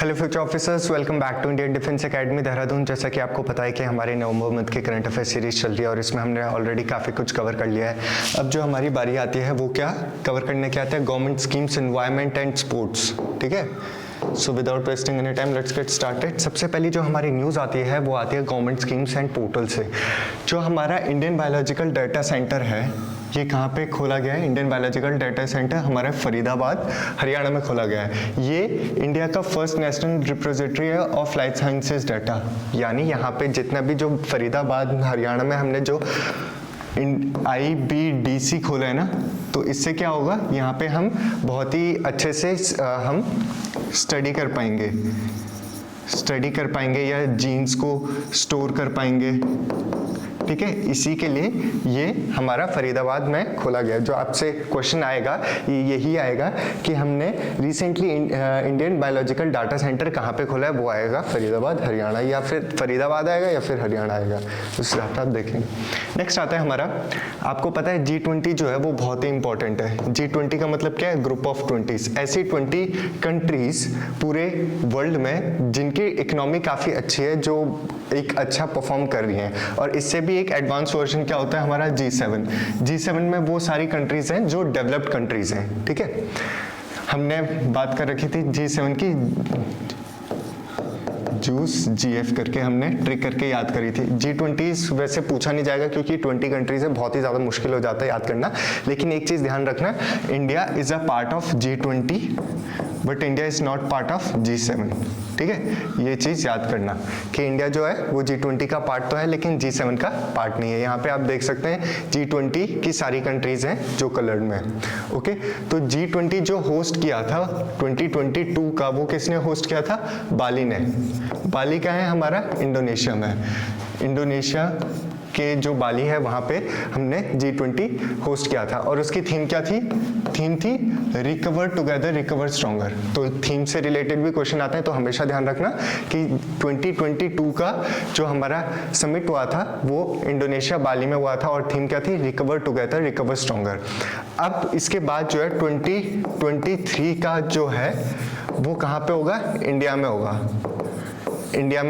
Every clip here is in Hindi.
Hello future officers, welcome back to Indian Defence Academy Dehradun. जैसा कि आपको पता है कि हमारे नवंबर मंथ की करंट अफेयर सीरीज चल रही है और इसमें हमने ऑलरेडी काफ़ी कुछ कवर कर लिया है। अब जो हमारी बारी आती है वो क्या कवर करने के आते हैं, government schemes, environment and sports. ठीक है, so without wasting any time let's get started. सबसे पहली जो हमारी न्यूज़ आती है वो आती है गवर्नमेंट स्कीम्स एंड पोर्टल से। जो हमारा इंडियन बायोलॉजिकल डाटा सेंटर है ये कहाँ पे खोला गया है? इंडियन बायोलॉजिकल डाटा सेंटर हमारे फरीदाबाद हरियाणा में खोला गया है। ये इंडिया का फर्स्ट नेशनल रिपोजिटरी है ऑफ लाइफ साइंसेज डाटा। यानी यहाँ पे जितना भी जो फरीदाबाद हरियाणा में हमने जो IBDC खोला है ना, तो इससे क्या होगा, यहाँ पे हम बहुत ही अच्छे से हम स्टडी कर पाएंगे या जीन्स को स्टोर कर पाएंगे। ठीक है, इसी के लिए ये हमारा फरीदाबाद में खोला गया। जो आपसे क्वेश्चन आएगा यही आएगा कि हमने recently Indian biological data centre कहाँ पे खोला है, वो आएगा फरीदाबाद हरियाणा, या फिर फरीदाबाद आएगा या फिर हरियाणा आएगा, उस हिसाब से आप देखेंगे। नेक्स्ट आता है हमारा, आपको पता है G20 जो है वो बहुत ही इंपॉर्टेंट है। G20 का मतलब क्या है? Group of 20। ऐसी 20 कंट्रीज पूरे वर्ल्ड में जिनकी इकोनॉमी काफ़ी अच्छी है, जो एक अच्छा परफॉर्म कर रही हैं। और इससे भी एक एडवांस वर्जन क्या होता है हमारा G7 में वो सारी कंट्रीज हैं जो डेवलप्ड कंट्रीज हैं। ठीक है, हमने बात कर रखी थी G7 की, जूस GF करके हमने ट्रिक करके याद करी थी। G20 वैसे पूछा नहीं जाएगा क्योंकि 20 कंट्रीज है, बहुत ही ज़्यादा मुश्किल हो जाता है याद करना। लेकिन एक चीज़ ध्यान रखना, India is a part of G20 but India is not part of G7। ठीक है, ये चीज़ याद करना कि इंडिया जो है वो G20 का पार्ट तो है लेकिन G7 का पार्ट नहीं है। यहाँ पे आप देख सकते हैं G20 की सारी कंट्रीज हैं जो कलर्ड में है। ओके, तो G20 जो होस्ट किया था 2022 का, वो किसने होस्ट किया था? बाली ने। बाली का है हमारा इंडोनेशिया में। इंडोनेशिया के जो बाली है वहाँ पे हमने G20 होस्ट किया था और उसकी थीम क्या थी? थीम थी रिकवर टुगेदर रिकवर स्ट्रॉन्गर। तो थीम से रिलेटेड भी क्वेश्चन आते हैं, तो हमेशा ध्यान रखना कि 2022 का जो हमारा समिट हुआ था वो इंडोनेशिया बाली में हुआ था और थीम क्या थी? Recover together recover stronger. अब इसके बाद जो है 2023 का जो है वो कहाँ पे होगा? इंडिया में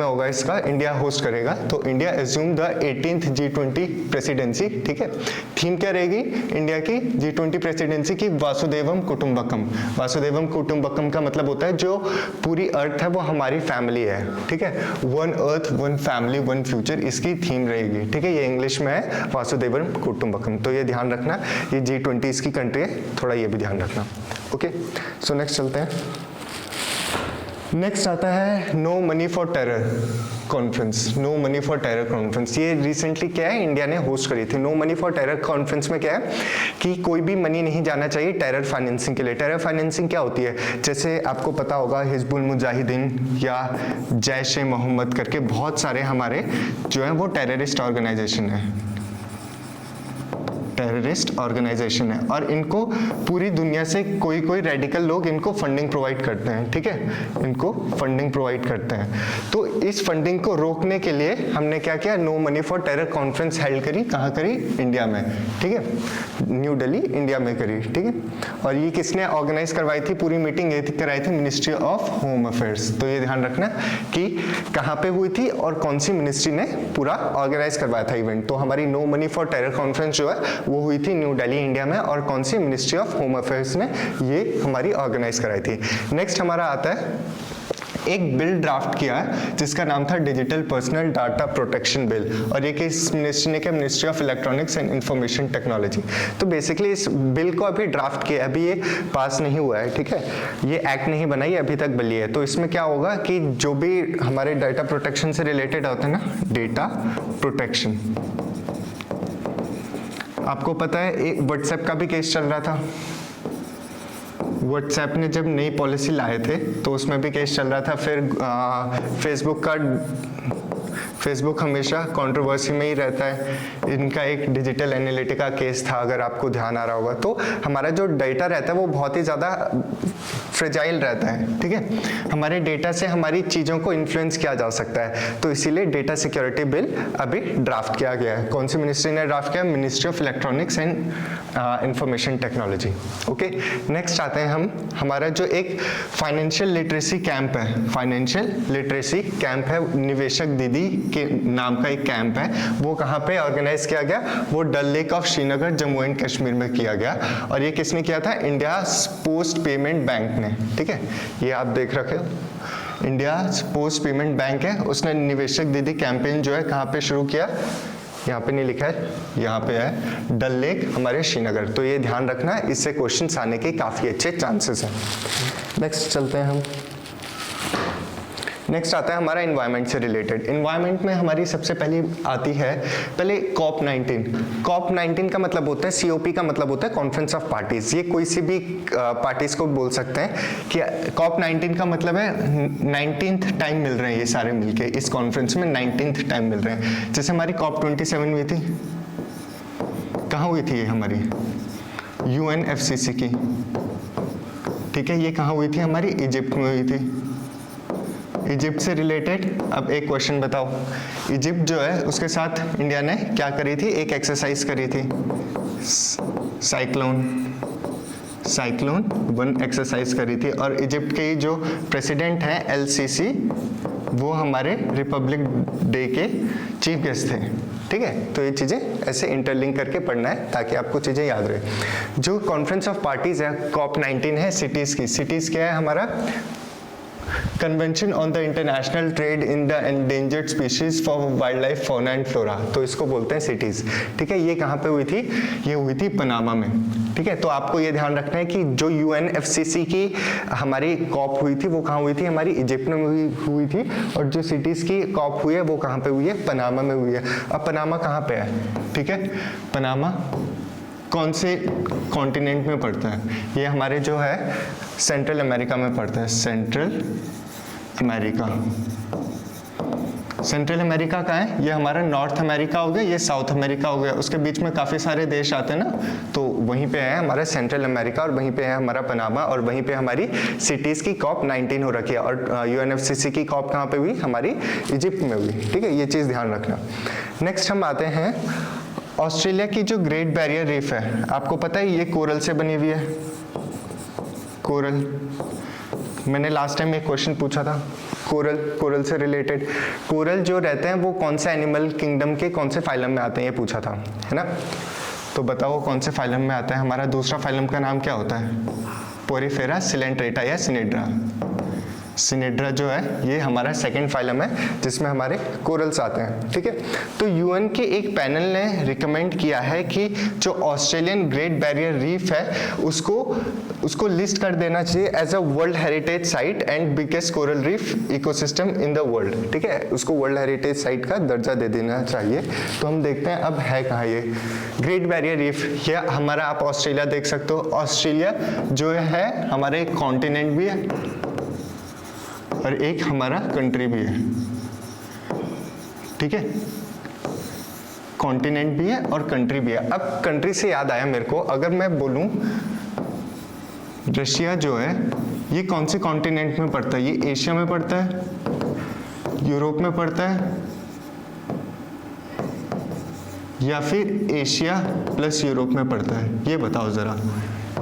होगा। इसका इंडिया होस्ट करेगा। तो India assume the 18th G20 presidency. ठीक है, थीम क्या रहेगी इंडिया की G20 प्रेसिडेंसी की? वासुदेवम कुटुंबकम। वासुदेवम कुटुंबकम का मतलब होता है जो पूरी अर्थ है वो हमारी फैमिली है। ठीक है, one earth one family one future इसकी थीम रहेगी। ठीक है, ये इंग्लिश में है वासुदेवम कुटुंबकम, तो ये ध्यान रखना। ये G20 इसकी कंट्री है, थोड़ा ये भी ध्यान रखना। ओके, सो नेक्स्ट चलते हैं। नेक्स्ट आता है no money for terror conference. No money for terror conference ये रिसेंटली क्या है, इंडिया ने होस्ट करी थी। No money for terror conference में क्या है कि कोई भी मनी नहीं जाना चाहिए टेरर फाइनेंसिंग के लिए। टेरर फाइनेंसिंग क्या होती है? जैसे आपको पता होगा हिजबुल मुजाहिदीन या जैश ए मोहम्मद करके बहुत सारे हमारे जो है वो टेररिस्ट ऑर्गेनाइजेशन है, टेररिस्ट ऑर्गेनाइजेशन है, और इनको पूरी दुनिया से कोई रेडिकल लोग इनको फंडिंग प्रोवाइड करते हैं। ठीक है, इनको फंडिंग प्रोवाइड करते हैं। तो इस फंडिंग को रोकने के लिए हमने क्या किया? No money for terror conference held करी। कहाँ करी? इंडिया में। ठीक है, न्यू दिल्ली इंडिया में करी। ठीक है, और ये किसने ऑर्गेनाइज करवाई थी? पूरी मीटिंग ये कराई थी मिनिस्ट्री ऑफ होम अफेयर्स। तो ये ध्यान रखना कि कहाँ पे हुई थी और कौन सी मिनिस्ट्री ने पूरा ऑर्गेनाइज करवाया था इवेंट। तो हमारी no money for terror conference जो है वो हुई थी न्यू दिल्ली इंडिया में, और कौन सी? मिनिस्ट्री ऑफ होम अफेयर्स ने ये हमारी ऑर्गेनाइज कराई थी। नेक्स्ट हमारा आता है एक बिल ड्राफ्ट किया है जिसका नाम था digital personal data protection bill, और ये किस मिनिस्ट्री ने किया? Ministry of electronics and information technology. तो बेसिकली इस बिल को अभी ड्राफ्ट किया, अभी ये पास नहीं हुआ है। ठीक है, ये एक्ट नहीं बना, ये अभी तक बिल है। तो इसमें क्या होगा कि जो भी हमारे डाटा प्रोटेक्शन से रिलेटेड होते हैं ना, डेटा प्रोटेक्शन, आपको पता है एक व्हाट्सएप का भी केस चल रहा था। व्हाट्सएप ने जब नई पॉलिसी लाए थे तो उसमें भी केस चल रहा था। फिर फेसबुक हमेशा कंट्रोवर्सी में ही रहता है। इनका एक डिजिटल एनालिटिका केस था, अगर आपको ध्यान आ रहा होगा। तो हमारा जो डेटा रहता है वो बहुत ही ज़्यादा फ्रेजाइल रहता है, ठीक है। हमारे डेटा से हमारी चीज़ों को इन्फ्लुएंस किया जा सकता है, तो इसीलिए डेटा सिक्योरिटी बिल अभी ड्राफ्ट किया गया है। कौन सी मिनिस्ट्री ने ड्राफ्ट किया? Ministry of electronics and information technology. Okay, next आते हैं हम, हमारा जो एक फाइनेंशियल लिटरेसी कैंप है, फाइनेंशियल लिटरेसी कैंप है, निवेशक दीदी के नाम का एक कैंप है। वो कहाँ पे ऑर्गेनाइज किया गया? वो Dal Lake of Srinagar, Jammu and Kashmir में किया गया। और ये किसने किया था? इंडिया पोस्ट पेमेंट बैंक ने, ठीक है। ये आप देख रखे हो, इंडिया पोस्ट पेमेंट बैंक है, उसने निवेशक दीदी कैंपेन जो है कहाँ पे शुरू किया? यहाँ पे नहीं लिखा है, यहाँ पे है डल लेक, हमारे श्रीनगर। तो ये ध्यान रखना, इससे क्वेश्चंस आने के काफी अच्छे चांसेस हैं। नेक्स्ट चलते हैं हम। नेक्स्ट आता है हमारा इन्वायरमेंट से रिलेटेड। इन्वायरमेंट में हमारी सबसे पहले आती है पहले COP19। COP19 का मतलब होता है, COP का मतलब होता है कॉन्फ्रेंस ऑफ पार्टीज। ये कोई सी भी पार्टीज को बोल सकते हैं कि COP19 का मतलब है 19th टाइम मिल रहे हैं ये सारे मिलके इस कॉन्फ्रेंस में, 19th टाइम मिल रहे हैं। जैसे हमारी COP27 हुई थी, कहाँ हुई थी ये? हमारी UNFCCC की, ठीक है। ये कहाँ हुई थी? हमारी इजिप्ट में हुई थी। इजिप्ट से रिलेटेड अब एक क्वेश्चन बताओ, इजिप्ट जो है उसके साथ इंडिया ने क्या करी थी? एक एक्सरसाइज करी थी, साइक्लोन वन एक्सरसाइज करी थी। और इजिप्ट के जो प्रेसिडेंट हैं LCC, वो हमारे रिपब्लिक डे के चीफ गेस्ट थे, ठीक है। तो ये चीज़ें ऐसे इंटरलिंक करके पढ़ना है ताकि आपको चीज़ें याद रहे। जो कॉन्फ्रेंस ऑफ पार्टीज है COP19 है सिटीज़ की। सिटीज़ क्या है? हमारा convention on the international trade in the endangered species for wild life, fauna and flora, तो इसको बोलते हैं सिटीज, ठीक है। ये कहाँ पे हुई थी? ये हुई थी पनामा में, ठीक है। तो आपको ये ध्यान रखना है कि जो UNFCCC की हमारी COP हुई थी वो कहाँ हुई थी? हमारी इजिप्ट में हुई थी। और जो सिटीज की COP हुई है वो कहाँ पे हुई है? पनामा में हुई है। अब पनामा कहाँ पे है? ठीक है, पनामा कौन से कॉन्टिनेंट में पड़ता है? ये हमारे जो है सेंट्रल अमेरिका में पड़ता है, सेंट्रल अमेरिका। सेंट्रल अमेरिका का है, ये हमारा नॉर्थ अमेरिका हो गया, ये साउथ अमेरिका हो गया। उसके बीच में काफ़ी सारे देश आते हैं ना, तो वहीं पे है हमारा सेंट्रल अमेरिका और वहीं पे है हमारा पनामा और वहीं पे हमारी सिटीज़ की COP19 हो रखी है। और UNFCCC की COP कहाँ पे हुई? हमारी इजिप्ट में हुई, ठीक है। ये चीज़ ध्यान रखना। नेक्स्ट हम आते हैं ऑस्ट्रेलिया की जो ग्रेट बैरियर रीफ है, आपको पता है ये कोरल से बनी हुई है। कोरल, मैंने लास्ट टाइम एक क्वेश्चन पूछा था कोरल से रिलेटेड। कोरल जो रहते हैं वो कौन से एनिमल किंगडम के कौन से फाइलम में आते हैं, ये पूछा था, है ना। तो बताओ कौन से फाइलम में आता है? हमारा दूसरा फाइलम का नाम क्या होता है? पोरीफेरा सिलेंट्रेटा या सिनेड्रा। सिनेड्रा जो है ये हमारा सेकंड फाइलम है जिसमें हमारे कोरल्स आते हैं, ठीक है। तो UN के एक पैनल ने रिकमेंड किया है कि जो ऑस्ट्रेलियन ग्रेट बैरियर रीफ है उसको लिस्ट कर देना चाहिए as a world heritage site and biggest coral reef ecosystem in the world, ठीक है। उसको वर्ल्ड हेरिटेज साइट का दर्जा दे देना चाहिए। तो हम देखते हैं अब है कहाँ ये ग्रेट बैरियर रीफ। ये हमारा, आप ऑस्ट्रेलिया देख सकते हो। ऑस्ट्रेलिया जो है हमारे एक कॉन्टिनेंट भी है और एक हमारा कंट्री भी है, ठीक है। कॉन्टिनेंट भी है और कंट्री भी है। अब कंट्री से याद आया मेरे को, अगर मैं बोलूं रशिया जो है ये कौन से कॉन्टिनेंट में पड़ता है? ये एशिया में पड़ता है, यूरोप में पड़ता है, या फिर एशिया प्लस यूरोप में पड़ता है? ये बताओ जरा,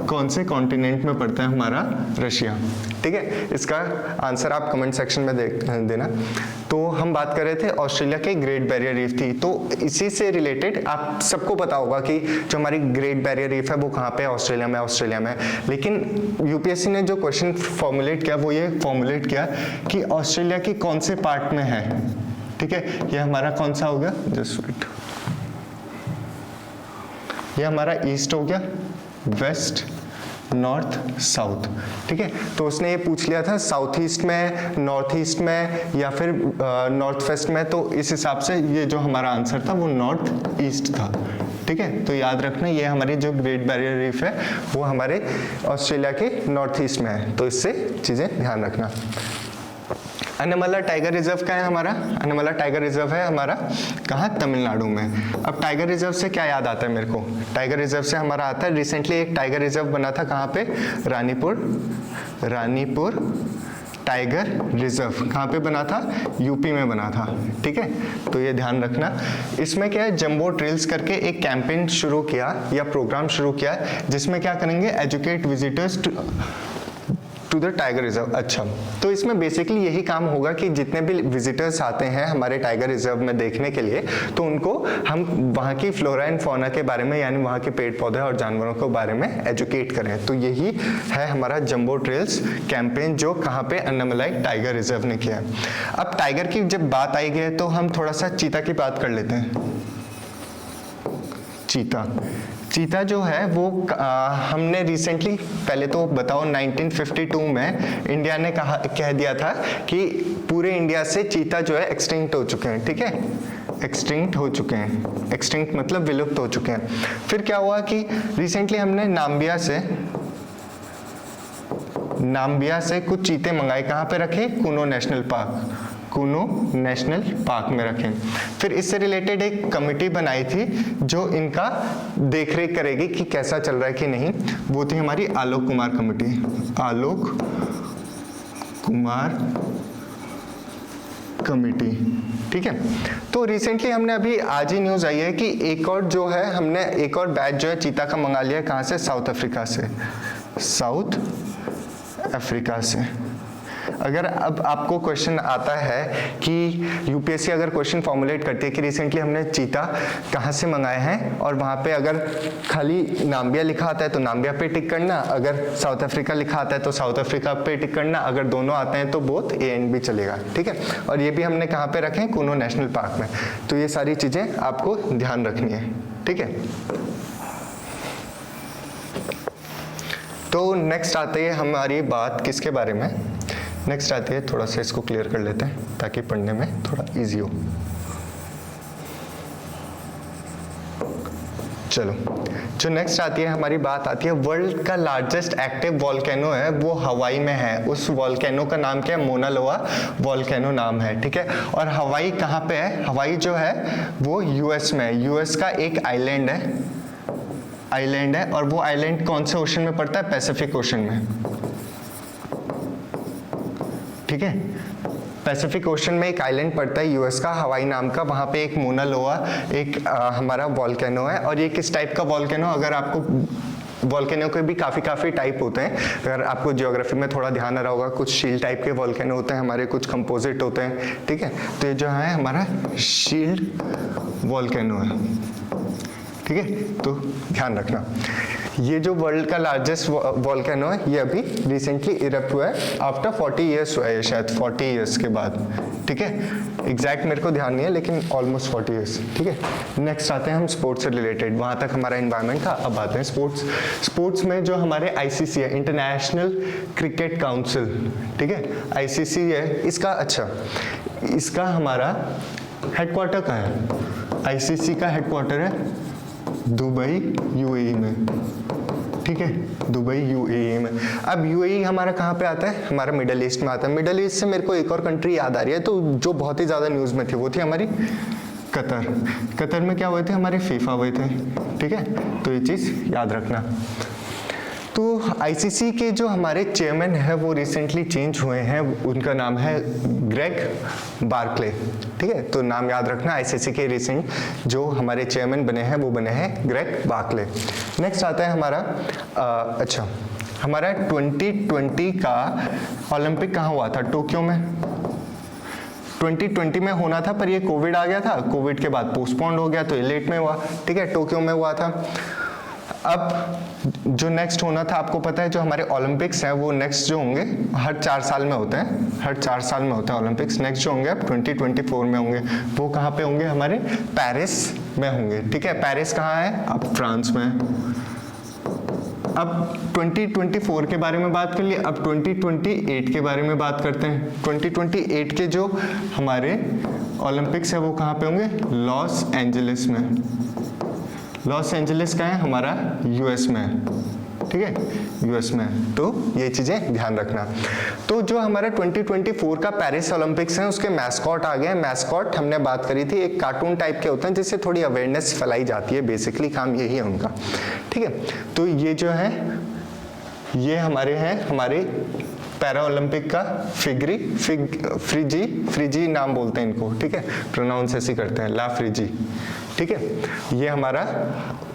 कौन से कॉन्टिनेंट में पड़ता है हमारा रशिया, ठीक है। इसका आंसर आप कमेंट सेक्शन में देना। तो हम बात कर रहे थे ऑस्ट्रेलिया के ग्रेट बैरियर रीफ थी, तो इसी से रिलेटेड आप सबको पता होगा कि जो हमारी ग्रेट बैरियर रीफ है वो कहाँ पे है? ऑस्ट्रेलिया में। लेकिन UPSC ने जो क्वेश्चन फॉर्मुलेट किया वो ये फॉर्मुलेट किया कि ऑस्ट्रेलिया की कौन से पार्ट में है, ठीक है। ये हमारा कौन सा हो गया? जस्ट वेट, ये हमारा ईस्ट हो गया, वेस्ट, नॉर्थ, साउथ, ठीक है। तो उसने ये पूछ लिया था साउथ ईस्ट में, नॉर्थ ईस्ट में या फिर नॉर्थ वेस्ट में। तो इस हिसाब से ये जो हमारा आंसर था वो नॉर्थ ईस्ट था, ठीक है। तो याद रखना ये हमारी जो ग्रेट बैरियर रीफ है वो हमारे ऑस्ट्रेलिया के नॉर्थ ईस्ट में है। तो इससे चीज़ें ध्यान रखना। अन्नमला टाइगर रिजर्व का है हमारा, अन्नमला टाइगर रिजर्व है हमारा कहाँ, तमिलनाडु में। अब टाइगर रिजर्व से क्या याद आता है मेरे को, टाइगर रिजर्व से हमारा आता है रिसेंटली एक टाइगर रिजर्व बना था कहाँ पे, रानीपुर टाइगर रिजर्व। कहाँ पे बना था, यूपी में बना था, ठीक है। तो ये ध्यान रखना। इसमें क्या है, जंबो ट्रेल्स करके एक कैंपेन शुरू किया या प्रोग्राम शुरू किया जिसमें क्या करेंगे, educate visitors to the tiger reserve. अच्छा, तो इसमें बेसिकली यही काम होगा कि जितने भी विजिटर्स आते हैं हमारे टाइगर रिजर्व में देखने के लिए, तो उनको हम वहाँ की फ्लोरा एंड फौना के बारे में, यानी वहाँ के पेड़ पौधे और जानवरों के बारे में एजुकेट करें। तो यही है हमारा जंबो ट्रेल्स कैंपेन जो कहाँ पे, अन्नामलाई टाइगर रिजर्व ने किया है। अब टाइगर की जब बात आई है तो हम थोड़ा सा चीता की बात कर लेते हैं। चीता जो है वो हमने रिसेंटली, पहले तो बताओ 1952 में इंडिया ने कह दिया था कि पूरे इंडिया से चीता जो है एक्सटिंक्ट हो चुके हैं, ठीक है, एक्सटिंक्ट हो चुके हैं, एक्सटिंक्ट मतलब विलुप्त हो चुके हैं। फिर क्या हुआ कि रिसेंटली हमने नाम्बिया से कुछ चीते मंगाए, कहाँ पे रखे, कुनो नेशनल पार्क में रखें। फिर इससे रिलेटेड एक कमेटी बनाई थी जो इनका देखरेख करेगी कि कैसा चल रहा है कि नहीं, वो थी हमारी आलोक कुमार कमेटी, ठीक है। तो रिसेंटली हमने अभी आज ही न्यूज आई है कि एक और जो है, हमने एक और बैच जो है चीता का मंगा लिया है, कहाँ से, साउथ अफ्रीका से। अगर अब आपको क्वेश्चन आता है कि यूपीएससी अगर क्वेश्चन फॉर्मुलेट करती है कि रिसेंटली हमने चीता कहाँ से मंगाए हैं, और वहाँ पे अगर खाली नाम्बिया लिखा आता है तो नाम्बिया पे टिक करना, अगर साउथ अफ्रीका लिखा आता है तो साउथ अफ्रीका पे टिक करना, अगर दोनों आते हैं तो बोथ ए एंड बी चलेगा, ठीक है। और ये भी हमने कहाँ पे रखे हैं, कुनो नेशनल पार्क में। तो ये सारी चीज़ें आपको ध्यान रखनी है, ठीक है। तो नेक्स्ट आते है हमारी बात किसके बारे में, नेक्स्ट आती है, थोड़ा सा इसको क्लियर कर लेते हैं ताकि पढ़ने में थोड़ा इजी हो। चलो, जो नेक्स्ट आती है हमारी बात आती है, वर्ल्ड का लार्जेस्ट एक्टिव वॉल्केनो है वो हवाई में है। उस वॉल्केनो का नाम क्या है, मोना लोआ वॉल्केनो नाम है, ठीक है। और हवाई कहाँ पे है, हवाई जो है वो यूएस में है। यूएस का एक आइलैंड है और वो आइलैंड कौन से ओशन में पड़ता है, पैसिफिक ओशन में, ठीक है। पैसिफिक ओशन में एक आइलैंड पड़ता है यूएस का, हवाई नाम का, वहाँ पे एक मोना लोआ एक हमारा वॉल्केनो है। और ये किस टाइप का वॉल्केनो, अगर आपको वॉल्केनो के भी काफ़ी टाइप होते हैं, अगर आपको जियोग्राफी में थोड़ा ध्यान आ रहा होगा, कुछ शील्ड टाइप के वॉल्केनो होते हैं हमारे, कुछ कंपोजिट होते हैं, ठीक है। तो ये जो है हमारा शील्ड वॉल्केनो है, ठीक है। तो ध्यान रखना, ये जो वर्ल्ड का लार्जेस्ट वॉल्केनो है ये अभी रिसेंटली इरप्ट हुआ है, आफ्टर 40 ईयर्स हुआ है, शायद 40 ईयर्स के बाद, ठीक है। एग्जैक्ट मेरे को ध्यान नहीं है लेकिन ऑलमोस्ट 40 ईयर्स, ठीक है। नेक्स्ट आते हैं हम स्पोर्ट्स से रिलेटेड, वहाँ तक हमारा एनवायरनमेंट था। अब आते हैं स्पोर्ट्स में जो हमारे आईसीसी है, इंटरनेशनल क्रिकेट काउंसिल, ठीक है, आईसीसी है इसका। अच्छा, इसका हमारा हेडक्वार्टर कहाँ है, आईसीसी का हेडक्वार्टर है दुबई यूएई में, ठीक है, दुबई यूएई में। अब यूएई हमारा कहाँ पे आता है, हमारा मिडल ईस्ट में आता है। मिडल ईस्ट से मेरे को एक और कंट्री याद आ रही है, तो जो बहुत ही ज़्यादा न्यूज़ में थी वो थी हमारी कतर में क्या हुए थे, हमारे फीफा हुए थे, ठीक है। तो ये चीज़ याद रखना। तो आईसीसी के जो हमारे चेयरमैन है वो रिसेंटली चेंज हुए हैं, उनका नाम है ग्रेग बार्कले, ठीक है। तो नाम याद रखना, आईसीसी के रिसेंट जो हमारे चेयरमैन बने हैं वो बने हैं ग्रेग बार्कले। नेक्स्ट आता है हमारा अच्छा, हमारा 2020 का ओलंपिक कहाँ हुआ था, टोक्यो में। 2020 में होना था पर ये कोविड आ गया था, कोविड के बाद पोस्टपोन्ड हो गया तो ये लेट में हुआ, ठीक है, टोक्यो में हुआ था। अब जो नेक्स्ट होना था, आपको पता है जो हमारे ओलंपिक्स हैं वो नेक्स्ट जो होंगे हर 4 साल में होते हैं, हर 4 साल में होते हैं ओलंपिक्स। नेक्स्ट जो होंगे अब 2024 में होंगे, वो कहाँ पे होंगे, हमारे पेरिस में होंगे, ठीक है। पेरिस कहाँ है, अब फ्रांस में। अब 2024 के बारे में बात कर लिए, अब 2028 के बारे में बात करते हैं। 2028 के जो हमारे ओलंपिक्स है वो कहाँ पे होंगे, लॉस एंजलिस में। लॉस एंजलिस का है हमारा यूएस में, ठीक है, यूएस में। तो ये चीजें ध्यान रखना। तो जो हमारा 2024 का पेरिस ओलंपिक्स है उसके मैस्कॉट आ गए। मैस्कॉट हमने बात करी थी, एक कार्टून टाइप के होते हैं जिससे थोड़ी अवेयरनेस फैलाई जाती है, बेसिकली काम यही है उनका, ठीक है। तो ये जो है ये हमारे पैरा ओलंपिक का फ्रिजी नाम बोलते हैं इनको, ठीक है, प्रोनाउंस ऐसे करते हैं, ला फ्रिजी, ठीक है। ये हमारा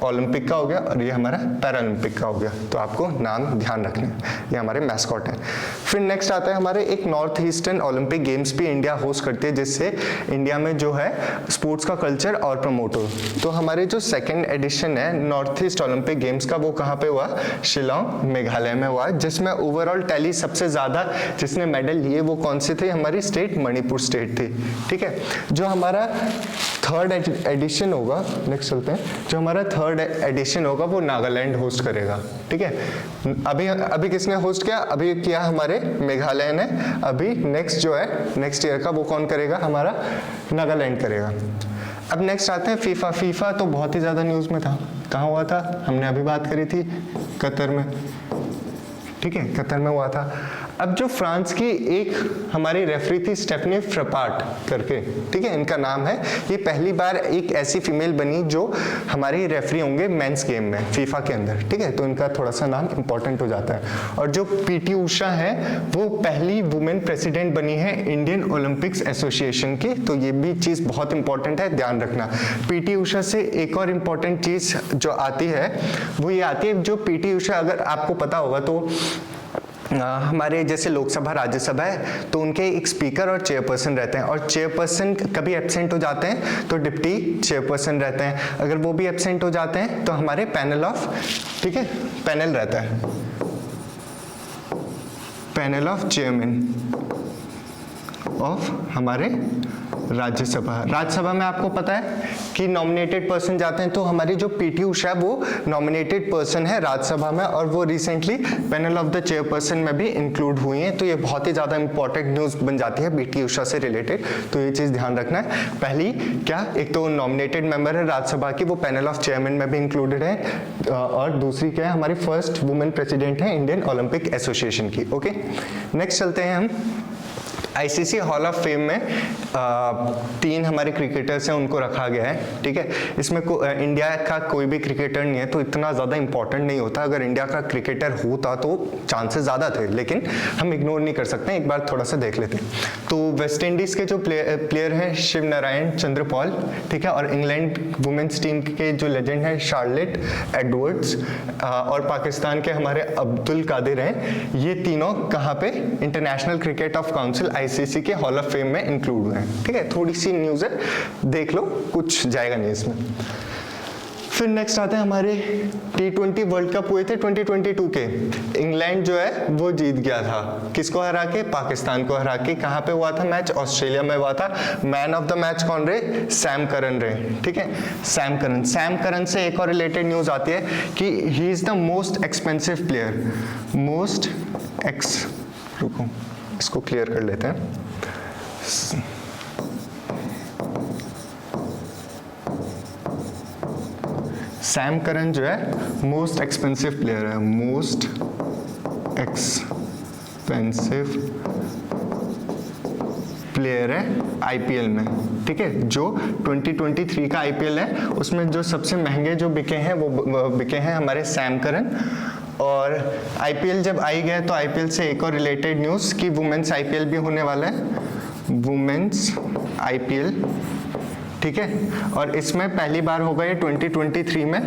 ओलंपिक का हो गया और ये हमारा पैरा ओलंपिक का हो गया। तो आपको नाम ध्यान रखने, ये हमारे मैस्कॉट हैं। फिर नेक्स्ट आता है हमारे एक नॉर्थ ईस्टर्न ओलंपिक गेम्स भी इंडिया होस्ट करती है, जिससे इंडिया में जो है स्पोर्ट्स का कल्चर और प्रमोट हो। तो हमारे जो सेकेंड एडिशन है नॉर्थ ईस्ट ओलंपिक गेम्स का, वो कहाँ पे हुआ? शिलोंग मेघालय में हुआ, जिसमें ओवरऑल टैली सबसे ज्यादा जिसने मेडल लिए वो कौन से थे? हमारी स्टेट मणिपुर स्टेट थी, ठीक है। जो हमारा थर्ड एडिशन होगा, नेक्स्ट चलते हैं, जो हमारा थर्ड एडिशन होगा वो नागालैंड होस्ट करेगा, ठीक है। अभी किसने होस्ट किया? अभी किया हमारे मेघालय ने। अभी नेक्स्ट जो है नेक्स्ट ईयर का वो कौन करेगा? हमारा नागालैंड करेगा। अब नेक्स्ट आते हैं फीफा। फीफा तो बहुत ही ज्यादा न्यूज में था। कहाँ हुआ था? हमने अभी बात करी थी, कतर में, ठीक है, कतर में हुआ था। अब जो फ्रांस की एक हमारी रेफरी थी स्टेफनी फ्रपार्ट करके, ठीक है, इनका नाम है। ये पहली बार एक ऐसी फीमेल बनी जो हमारी रेफरी होंगे मेंस गेम में फीफा के अंदर, ठीक है। तो इनका थोड़ा सा नाम इंपॉर्टेंट हो जाता है। और जो पीटी उषा है वो पहली वुमेन प्रेसिडेंट बनी है इंडियन ओलंपिक्स एसोसिएशन की। तो ये भी चीज बहुत इंपॉर्टेंट है, ध्यान रखना। पीटी उषा से एक और इम्पॉर्टेंट चीज जो आती है वो ये आती है, जो पीटी उषा, अगर आपको पता होगा तो हमारे जैसे लोकसभा राज्यसभा है तो उनके एक स्पीकर और चेयरपर्सन रहते हैं, और चेयरपर्सन कभी एब्सेंट हो जाते हैं तो डिप्टी चेयरपर्सन रहते हैं। अगर वो भी एब्सेंट हो जाते हैं तो हमारे पैनल ऑफ, ठीक है, पैनल रहता है, पैनल ऑफ चेयरमैन ऑफ हमारे राज्यसभा में आपको पता है कि नॉमिनेटेड पर्सन जाते हैं। तो हमारी जो पीटी उषा है वो नॉमिनेटेड पर्सन है राज्यसभा में, और वो recently panel of the chairperson में भी इंक्लूड हुई हैं। तो ये बहुत ही ज्यादा इंपॉर्टेंट न्यूज बन जाती है पीटी उषा से रिलेटेड। तो ये चीज ध्यान रखना है। पहली क्या, एक तो नॉमिनेटेड मेंबर है राज्यसभा की, वो पैनल ऑफ चेयरमैन में भी इंक्लूडेड है, और दूसरी क्या है, हमारी फर्स्ट वुमेन प्रेसिडेंट है इंडियन ओलंपिक एसोसिएशन की। ओके, नेक्स्ट चलते हैं हम आईसीसी हॉल ऑफ फेम में 3 हमारे क्रिकेटर्स हैं, उनको रखा गया है, ठीक है। इसमें इंडिया का कोई भी क्रिकेटर नहीं है, तो इतना ज़्यादा इंपॉर्टेंट नहीं होता। अगर इंडिया का क्रिकेटर होता तो चांसेस ज़्यादा थे, लेकिन हम इग्नोर नहीं कर सकते, एक बार थोड़ा सा देख लेते हैं। तो वेस्ट इंडीज़ के जो प्लेयर हैं शिव नारायण चंद्रपॉल, ठीक है, और इंग्लैंड वुमेन्स टीम के जो लेजेंड हैं शार्लेट एडवर्ड्स, और पाकिस्तान के हमारे अब्दुल कादिर हैं। ये तीनों कहाँ पे? International cricket of council ICC के हॉल ऑफ फेम में इंक्लूड हुए हैं, ठीक है। थोड़ी सी न्यूज है, देख लो, कुछ जाएगा नहीं इसमें। फिर नेक्स्ट आते हैं हमारे T20 वर्ल्ड कप हुए थे 2022 के। इंग्लैंड जो है वो जीत गया था, किसको हरा के? पाकिस्तान को हरा के। कहाँ पे हुआ था मैच? ऑस्ट्रेलिया में हुआ था। मैन ऑफ द मैच कौन रहे? सैम करन रहे, ठीक है, सैम करन से एक और रिलेटेड न्यूज आती है कि he is the most expensive player, रुको इसको क्लियर कर लेते हैं। सैम करन जो है मोस्ट एक्सपेंसिव प्लेयर है, मोस्ट एक्सपेंसिव प्लेयर है आईपीएल में, ठीक है। जो 2023 का आईपीएल है उसमें जो सबसे महंगे जो बिके हैं वो बिके हैं हमारे सैम करन। और आईपीएल जब आई गया तो आईपीएल से एक और रिलेटेड न्यूज़ कि वुमेन्स आईपीएल भी होने वाला है, वुमेन्स आईपीएल, ठीक है। और इसमें पहली बार होगा ये 2023 में,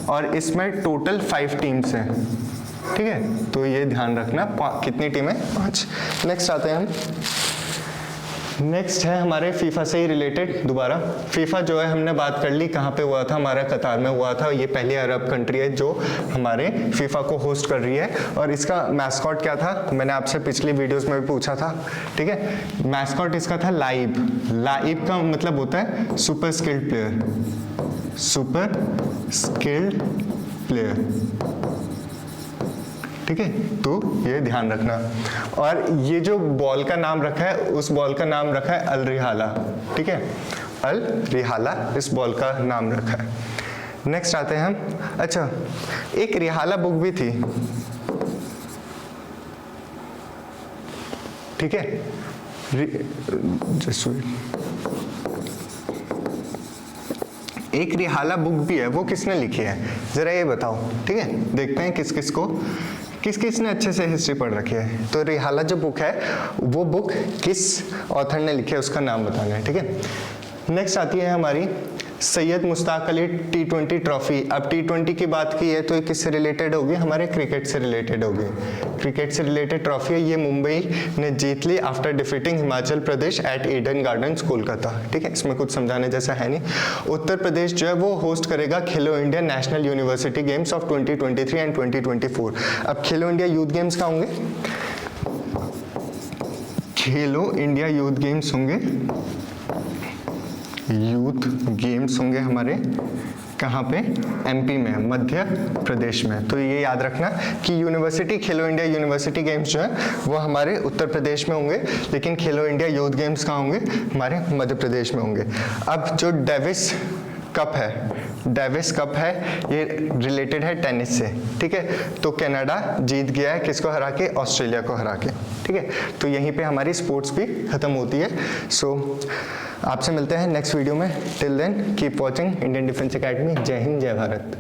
और इसमें टोटल 5 टीम्स हैं, ठीक है। तो ये ध्यान रखना, कितनी टीमें? 5। नेक्स्ट आते हैं हम, नेक्स्ट है हमारे फीफा से ही रिलेटेड दोबारा। फीफा जो है हमने बात कर ली, कहाँ पे हुआ था? हमारा कतार में हुआ था। ये पहली अरब कंट्री है जो हमारे फीफा को होस्ट कर रही है। और इसका मैस्कॉट क्या था? मैंने आपसे पिछली वीडियोस में भी पूछा था, ठीक है। मैस्कॉट इसका था लाइब। लाइब का मतलब होता है super skilled player, super skilled player, ठीक है। तो ये ध्यान रखना। और ये जो बॉल का नाम रखा है उस बॉल का नाम रखा है अल रिहाला, ठीक है, अल रिहाला इस बॉल का नाम रखा है। नेक्स्ट आते हैं हम, अच्छा एक रिहाला बुक भी थी, ठीक है, एक रिहाला बुक भी है, वो किसने लिखी है जरा ये बताओ, ठीक है, देखते हैं किस किस ने अच्छे से हिस्ट्री पढ़ रखी है। तो रिहाला जो बुक है वो बुक किस ऑथर ने लिखी है उसका नाम बताना है, ठीक है। नेक्स्ट आती है हमारी सैयद मुश्ताक अली T20 ट्रॉफी। अब T20 की बात की है तो ये किससे रिलेटेड होगी, हमारे क्रिकेट से रिलेटेड होगी, क्रिकेट से रिलेटेड ट्रॉफी है। ये मुंबई ने जीत ली after defeating Himachal Pradesh eight Eden gardens Kolkata, ठीक है, इसमें कुछ समझाने जैसा है नहीं। उत्तर प्रदेश जो है वो होस्ट करेगा खेलो India national university games of 2023 and 2024। अब खेलो इंडिया यूथ गेम्स कहाँ होंगे, खेलो इंडिया यूथ गेम्स होंगे, यूथ गेम्स होंगे हमारे कहाँ पे, एमपी में, मध्य प्रदेश में। तो ये याद रखना कि यूनिवर्सिटी खेलो इंडिया यूनिवर्सिटी गेम्स जो है वो हमारे उत्तर प्रदेश में होंगे, लेकिन खेलो इंडिया यूथ गेम्स कहाँ होंगे, हमारे मध्य प्रदेश में होंगे। अब जो डेविस कप है ये रिलेटेड है टेनिस से, ठीक है, तो कनाडा जीत गया है किसको हरा के, ऑस्ट्रेलिया को हरा के, ठीक है। तो यहीं पे हमारी स्पोर्ट्स भी खत्म होती है। सो आपसे मिलते हैं नेक्स्ट वीडियो में, till then keep watching Indian Defence Academy. जय हिंद, जय भारत।